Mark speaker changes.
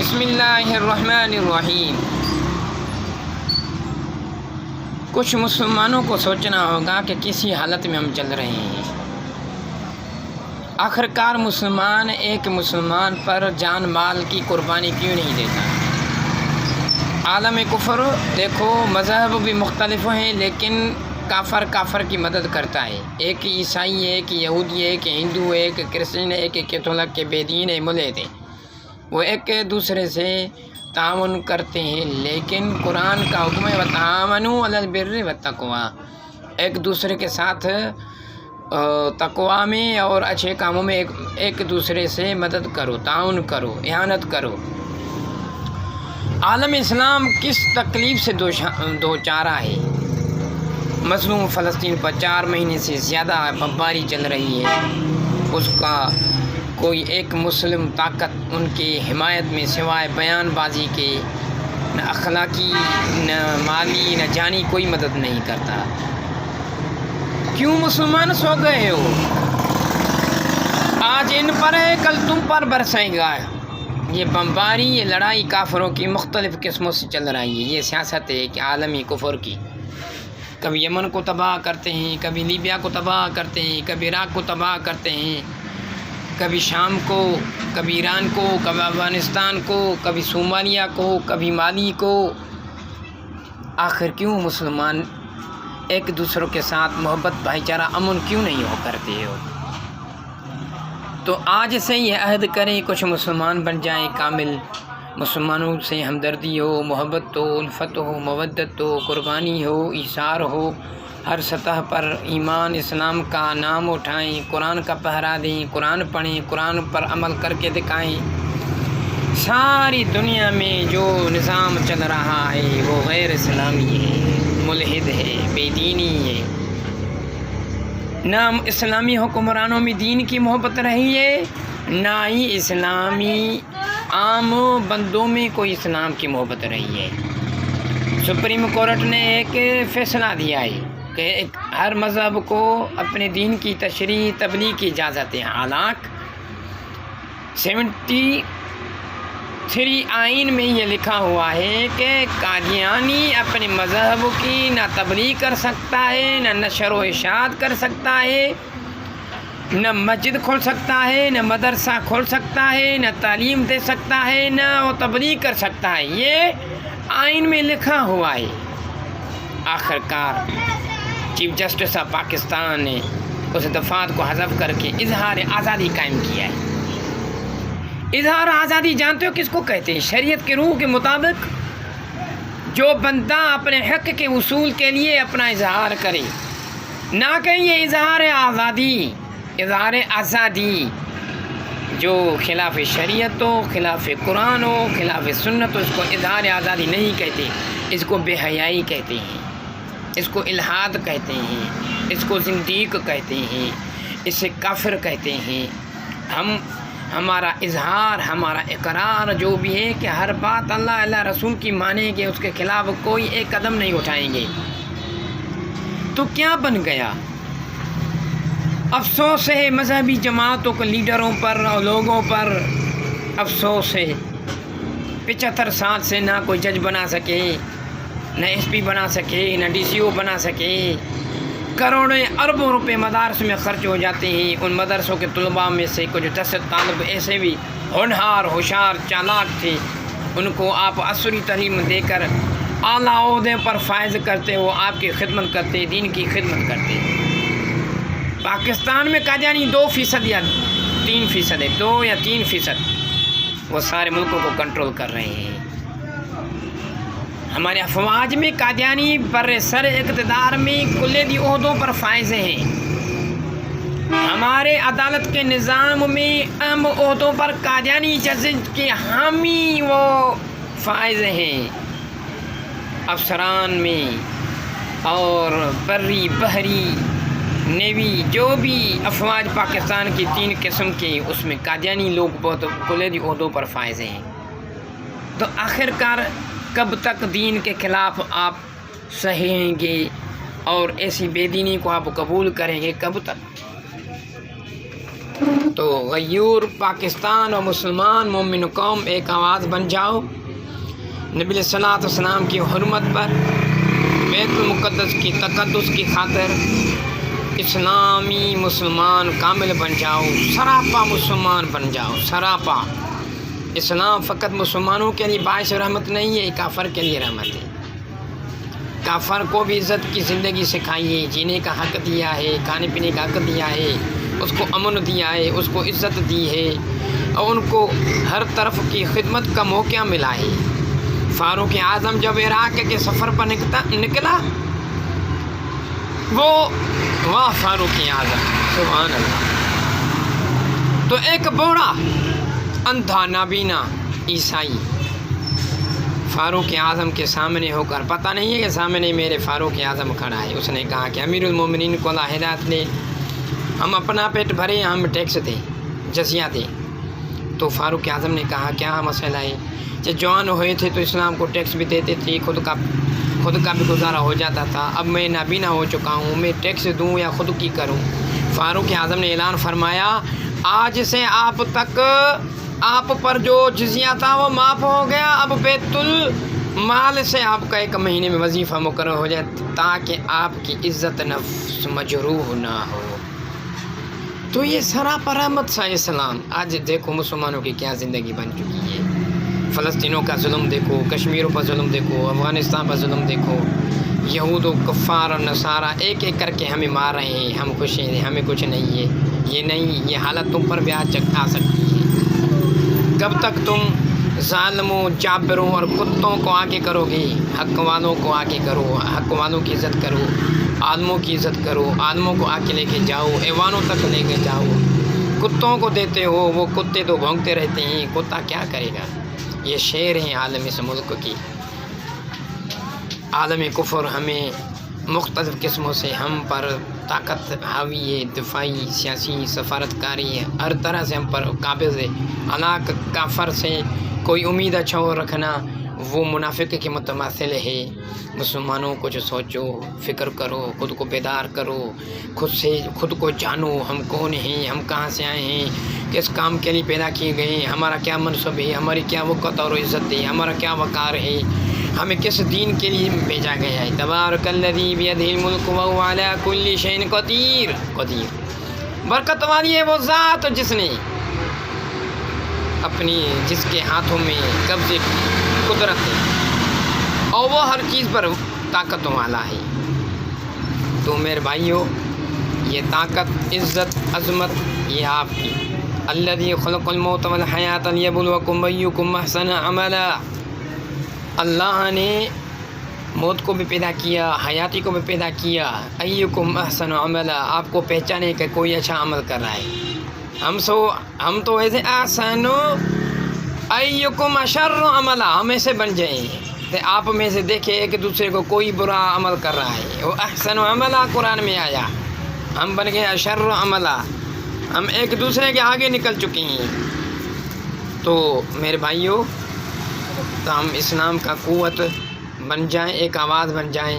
Speaker 1: بسم اللہ الرحمن الرحیم۔ کچھ مسلمانوں کو سوچنا ہوگا کہ کسی حالت میں ہم چل رہے ہیں۔ آخرکار مسلمان ایک مسلمان پر جان مال کی قربانی کیوں نہیں دیتا؟ عالم کفر دیکھو، مذہب بھی مختلف ہیں لیکن کافر کی مدد کرتا ہے۔ ایک عیسائی ہے، ایک یہودی ہے، ایک ہندو ہے، ایک کرسچن ہے، ایک کیتھولک کے بے دین ہے، ملحد ہے، وہ ایک دوسرے سے تعاون کرتے ہیں، لیکن قرآن کا حکم ہے وَتَعَاوَنُوا عَلَى الْبِرِّ وَالتَّقْوَىٰ، ایک دوسرے کے ساتھ تقویٰ میں اور اچھے کاموں میں ایک دوسرے سے مدد کرو، تعاون کرو، اعانت کرو۔ عالم اسلام کس تکلیف سے دوچارہ ہے؟ مظلوم فلسطین پر 4 مہینے سے زیادہ بمباری چل رہی ہے، اس کا کوئی ایک مسلم طاقت ان کی حمایت میں سوائے بیان بازی کے نہ اخلاقی نہ مالی نہ جانی کوئی مدد نہیں کرتا۔ کیوں مسلمان سو گئے ہو؟ آج ان پر ہے، کل تم پر برسے گا۔ یہ بمباری، یہ لڑائی کافروں کی مختلف قسموں سے چل رہی ہے۔ یہ سیاست ہے کہ عالمی کفر کی، کبھی یمن کو تباہ کرتے ہیں، کبھی لیبیا کو تباہ کرتے ہیں، کبھی عراق کو تباہ کرتے ہیں، کبھی شام کو، کبھی ایران کو، کبھی افغانستان کو، کبھی صومالیہ کو، کبھی مالی کو۔ آخر کیوں مسلمان ایک دوسروں کے ساتھ محبت، بھائی چارہ، امن کیوں نہیں ہو کرتے ہو؟ تو آج سے یہ عہد کریں، کچھ مسلمان بن جائیں کامل، مسلمانوں سے ہمدردی ہو، محبت ہو، الفت ہو، مودت ہو، قربانی ہو، ایثار ہو، ہر سطح پر ایمان اسلام کا نام اٹھائیں، قرآن کا پہرا دیں، قرآن پڑھیں، قرآن پر عمل کر کے دکھائیں۔ ساری دنیا میں جو نظام چل رہا ہے وہ غیر اسلامی ہے، ملحد ہے، بے دینی ہے۔ نہ اسلامی حکمرانوں میں دین کی محبت رہی ہے، نہ ہی اسلامی عام بندوں میں کوئی اسلام کی محبت رہی ہے۔ سپریم کورٹ نے ایک فیصلہ دیا ہے کہ ہر مذہب کو اپنے دین کی تشریح تبلیغ کی اجازت ہے، حالانکہ 73 آئین میں یہ لکھا ہوا ہے کہ قادیانی اپنے مذہب کی نہ تبلیغ کر سکتا ہے، نہ نشر و اشاعت کر سکتا ہے، نہ مسجد کھول سکتا ہے، نہ مدرسہ کھول سکتا ہے، نہ تعلیم دے سکتا ہے، نہ وہ تبلیغ کر سکتا ہے۔ یہ آئین میں لکھا ہوا ہے۔ آخرکار چیف جسٹس آف پاکستان نے اس دفعات کو حذف کر کے اظہار آزادی قائم کیا ہے۔ اظہار آزادی جانتے ہو کس کو کہتے ہیں؟ شریعت کے روح کے مطابق جو بندہ اپنے حق کے اصول کے لیے اپنا اظہار کرے، نہ کہ یہ اظہار آزادی، اظہار آزادی جو خلاف شریعت ہو، خلاف قرآن ہو، خلاف سنت ہو، اس کو اظہار آزادی نہیں کہتے، اس کو بے حیائی کہتے ہیں، اس کو الحاد کہتے ہیں، اس کو زندیق کہتے ہیں، اسے کافر کہتے ہیں۔ ہمارا اظہار، ہمارا اقرار جو بھی ہے کہ ہر بات اللہ رسول کی مانیں گے، اس کے خلاف کوئی ایک قدم نہیں اٹھائیں گے۔ تو کیا بن گیا؟ افسوس ہے مذہبی جماعتوں کے لیڈروں پر اور لوگوں پر، افسوس ہے 75 سال سے نہ کوئی جج بنا سکے، نہ ایس پی بنا سکے، نہ ڈی سی او بنا سکے۔ کروڑوں اربوں روپے مدارس میں خرچ ہو جاتے ہیں۔ ان مدرسوں کے طلباء میں سے کچھ 10 طالب ایسے بھی ہونہار، ہوشیار، چالاک تھے، ان کو آپ عصری تعلیم دے کر اعلیٰ عہدے پر فائز کرتے، وہ آپ کی خدمت کرتے، دین کی خدمت کرتے۔ پاکستان میں قادیانی 2% یا 3% ہے، 2 یا 3%، وہ سارے ملکوں کو کنٹرول کر رہے ہیں۔ ہمارے افواج میں قادیانی بر سر اقتدار میں کلیدی عہدوں پر فائز ہیں۔ ہمارے عدالت کے نظام میں اہم عہدوں پر قادیانی جج کے حامی وہ فائز ہیں۔ افسران میں اور بری، بحری، نیوی، جو بھی افواج پاکستان کی 3 قسم کے، اس میں قادیانی لوگ بہت کلیدی عہدوں پر فائز ہیں۔ تو آخرکار کب تک دین کے خلاف آپ سہیں گے اور ایسی بے دینی کو آپ قبول کریں گے؟ کب تک؟ تو غیور پاکستان اور مسلمان مومن قوم ایک آواز بن جاؤ، نبی علیہ الصلوۃ والسلام کی حرمت پر، بیت المقدس کی تقدس کی خاطر اسلامی مسلمان کامل بن جاؤ، سراپا مسلمان بن جاؤ، سراپا۔ اسلام فقط مسلمانوں کے لیے باعث رحمت نہیں ہے، کافر کے لیے رحمت ہے۔ کافر کو بھی عزت کی زندگی سکھائیے، جینے کا حق دیا ہے، کھانے پینے کا حق دیا ہے، اس کو امن دیا ہے، اس کو عزت دی ہے، اور ان کو ہر طرف کی خدمت کا موقع ملا ہے۔ فاروق اعظم جب عراق کے سفر پر نکلا، واہ فاروق اعظم، سبحان اللہ۔ تو ایک بوڑھا اندھا نابینا عیسائی فاروق اعظم کے سامنے ہو کر، پتہ نہیں ہے کہ سامنے میرے فاروق اعظم کھڑا ہے، اس نے کہا کہ امیر المومنین کو اللہ ہدایت دے، ہم اپنا پیٹ بھرے، ہم ٹیکس دیں، جزیہ دیں۔ تو فاروق اعظم نے کہا کیا مسئلہ ہے؟ جب جوان ہوئے تھے تو اسلام کو ٹیکس بھی دیتے تھے، خود کا بھی گزارا ہو جاتا تھا، اب میں نابینا ہو چکا ہوں، میں ٹیکس دوں یا خود کی کروں؟ فاروق اعظم نے اعلان فرمایا، آج سے آپ تک آپ پر جو جزیہ تھا وہ معاف ہو گیا، اب بیت المال سے آپ کا 1 مہینے میں وظیفہ مقرر ہو جائے تاکہ آپ کی عزت نفس مجروح نہ ہو۔ تو یہ سراپا رحمت سا اسلام۔ آج دیکھو مسلمانوں کی کیا زندگی بن چکی ہے، فلسطینوں کا ظلم دیکھو، کشمیروں پر ظلم دیکھو، افغانستان پر ظلم دیکھو، یہود و کفار اور نصارہ ایک ایک کر کے ہمیں مار رہے ہیں، ہم خوش ہیں، ہمیں کچھ نہیں ہے۔ یہ نہیں، یہ حالت تم پر بھی آ سکتی ہے۔ کب تک تم ظالموں، جابروں اور کتوں کو آگے کرو گے؟ حق والوں کو آگے کرو، حق والوں کی عزت کرو، عالموں کی عزت کرو، عالموں کو آگے لے کے جاؤ، ایوانوں تک لے کے جاؤ۔ کتوں کو دیتے ہو، وہ کتے تو بھونکتے رہتے ہیں، کتا کیا کرے گا؟ یہ شعر ہیں عالم اس ملک کی۔ عالم کفر ہمیں مختلف قسموں سے ہم پر طاقت حاوی ہے، دفاعی، سیاسی، سفارتکاری، ہر طرح سے ہم پر قابض ہے۔ حالانکہ کافر سے کوئی امید چھوڑ رکھنا وہ منافق کے متماثل ہے۔ مسلمانوں کو جو سوچو، فکر کرو، خود کو بیدار کرو، خود کو جانو، ہم کون ہیں، ہم کہاں سے آئے ہیں، کس کام کے لیے پیدا کیے گئے ہیں، ہمارا کیا منصب ہے، ہماری کیا وقت اور عزت ہے، ہمارا کیا وقار ہے، ہمیں کس دین کے لیے بھیجا گیا ہے۔ تبارک الذی بیدہ الملک وہو علی کل شیء قدیر۔ برکت والی ہے وہ ذات جس کے ہاتھوں میں قبضے کی قدرت ہے اور وہ ہر چیز پر طاقت والا ہے۔ تو میرے بھائیو، یہ طاقت، عزت، عظمت یہ آپ کی۔ الذی خلق الموت والحیات لیبلوکم ایکم احسن عملا۔ اللہ نے موت کو بھی پیدا کیا، حیاتی کو بھی پیدا کیا۔ ایکم احسن عملا، آپ کو پہچانے کہ کوئی اچھا عمل کر رہا ہے۔ ہم تو ایسے احسن ایکم اشر عملا، ہم ایسے بن جائیں کہ آپ میں سے دیکھیں ایک دوسرے کو کوئی برا عمل کر رہا ہے، وہ احسن عملا قرآن میں آیا، ہم بن گئے اشر عملا، ہم ایک دوسرے کے آگے نکل چکے ہیں۔ تو میرے بھائیوں، تو ہم اسلام کا قوت بن جائیں، ایک آواز بن جائیں۔